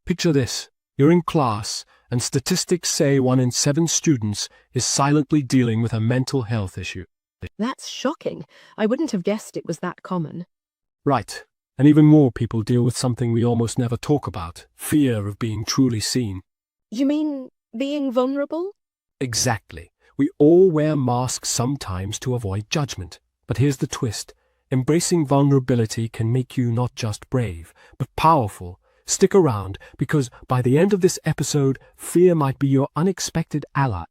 Picture this. You're in class, and statistics say 1 in 7 students is silently dealing with a mental health issue. That's shocking. I wouldn't have guessed it was that common. Right. And even more people deal with something we almost never talk about, fear of being truly seen. You mean being vulnerable? Exactly. We all wear masks sometimes to avoid judgment. But here's the twist. Embracing vulnerability can make you not just brave, but powerful. Stick around, because by the end of this episode, fear might be your unexpected ally.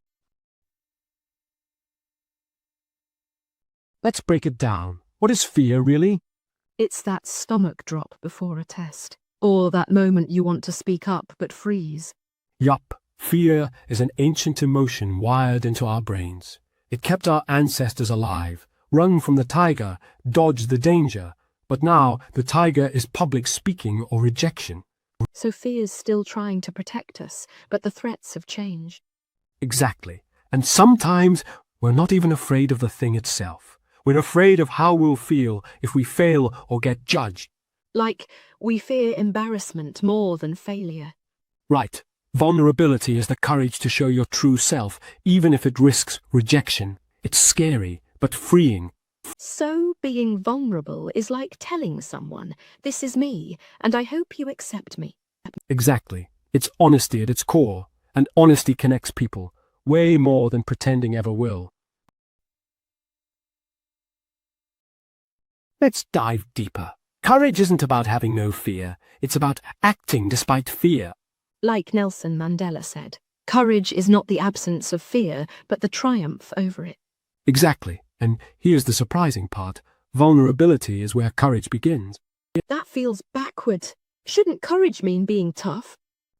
Let's break it down. What is fear, really? It's that stomach drop before a test. Or that moment you want to speak up but freeze. Yup, fear is an ancient emotion wired into our brains. It kept our ancestors alive, run from the tiger, dodged the danger. But now the tiger is public speaking or rejection. So fear's still trying to protect us, but the threats have changed. Exactly. And sometimes we're not even afraid of the thing itself. We're afraid of how we'll feel if we fail or get judged. Like, we fear embarrassment more than failure. Right. Vulnerability is the courage to show your true self, even if it risks rejection. It's scary, but freeing. So being vulnerable is like telling someone, this is me, and I hope you accept me. Exactly. It's honesty at its core, and honesty connects people, way more than pretending ever will. Let's dive deeper. Courage isn't about having no fear. It's about acting despite fear. Like Nelson Mandela said, courage is not the absence of fear, but the triumph over it. Exactly. And here's the surprising part. Vulnerability is where courage begins. That feels backward. Shouldn't courage mean being tough?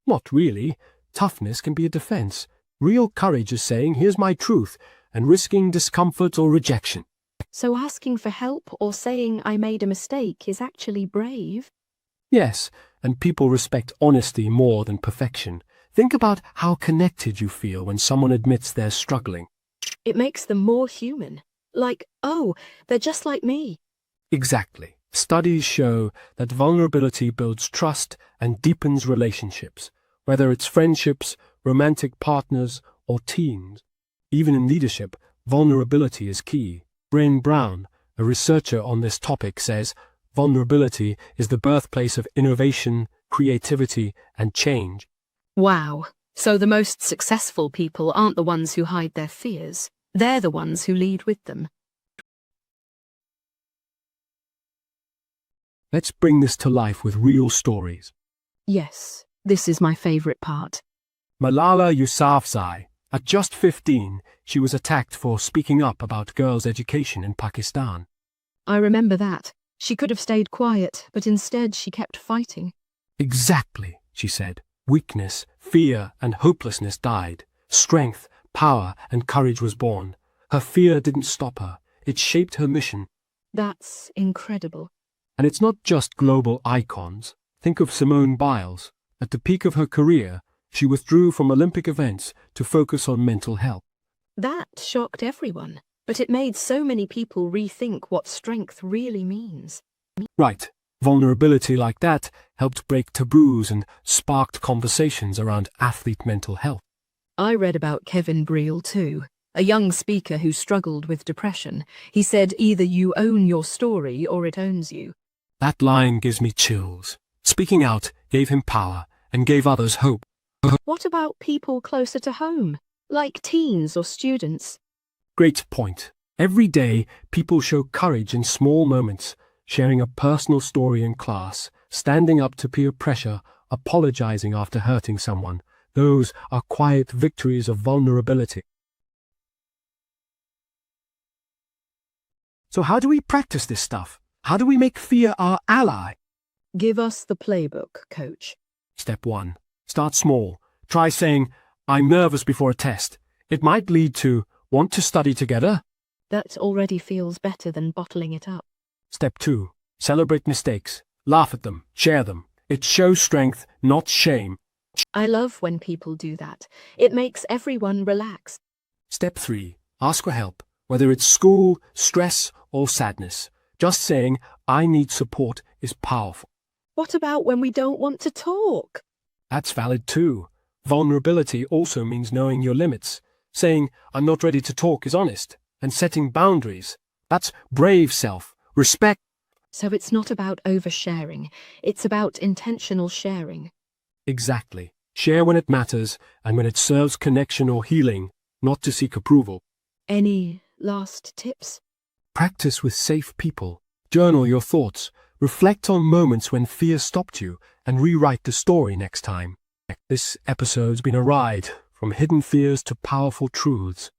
Not really. Toughness can be a defense. Real courage is saying, here's my truth, and risking discomfort or rejection. So asking for help or saying I made a mistake is actually brave? Yes, and people respect honesty more than perfection. Think about how connected you feel when someone admits they're struggling. It makes them more human. Like, oh, they're just like me. Exactly. Studies show that vulnerability builds trust and deepens relationships, whether it's friendships, romantic partners, or teams. Even in leadership, vulnerability is key. Brené Brown, a researcher on this topic, says vulnerability is the birthplace of innovation, creativity, and change. Wow. So the most successful people aren't the ones who hide their fears. They're the ones who lead with them. Let's bring this to life with real stories. Yes, this is my favorite part. Malala Yousafzai. At just 15, she was attacked for speaking up about girls' education in Pakistan. I remember that. She could have stayed quiet, but instead she kept fighting. Exactly, she said. Weakness, fear, and hopelessness died. Strength, power, and courage was born. Her fear didn't stop her. It shaped her mission. That's incredible. And it's not just global icons. Think of Simone Biles. At the peak of her career, she withdrew from Olympic events to focus on mental health. That shocked everyone, but it made so many people rethink what strength really means. Right. Vulnerability like that helped break taboos and sparked conversations around athlete mental health. I read about Kevin Briel too, a young speaker who struggled with depression. He said either you own your story or it owns you. That line gives me chills. Speaking out gave him power and gave others hope. What about people closer to home, like teens or students? Great point. Every day, people show courage in small moments, sharing a personal story in class, standing up to peer pressure, apologizing after hurting someone. Those are quiet victories of vulnerability. So how do we practice this stuff? How do we make fear our ally? Give us the playbook, coach. Step 1. Start small. Try saying, I'm nervous before a test. It might lead to, want to study together? That already feels better than bottling it up. Step 2. Celebrate mistakes. Laugh at them. Share them. It shows strength, not shame. I love when people do that. It makes everyone relax. Step 3. Ask for help, whether it's school, stress, or sadness. Just saying, I need support is powerful. What about when we don't want to talk? That's valid too. Vulnerability also means knowing your limits. Saying, I'm not ready to talk is honest. And setting boundaries. That's brave self-respect. So it's not about oversharing, it's about intentional sharing. Exactly. Share when it matters and when it serves connection or healing, not to seek approval. Any last tips? Practice with safe people. Journal your thoughts. Reflect on moments when fear stopped you and rewrite the story next time. This episode's been a ride from hidden fears to powerful truths.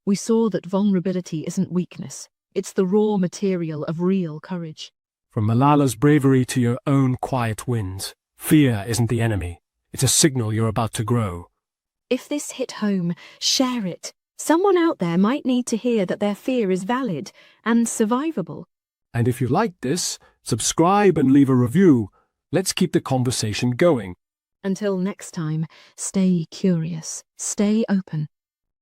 We saw that vulnerability isn't weakness. It's the raw material of real courage. From Malala's bravery to your own quiet wins, fear isn't the enemy. It's a signal you're about to grow. If this hit home, share it. Someone out there might need to hear that their fear is valid and survivable. And if you liked this, subscribe and leave a review. Let's keep the conversation going. Until next time, stay curious, stay open.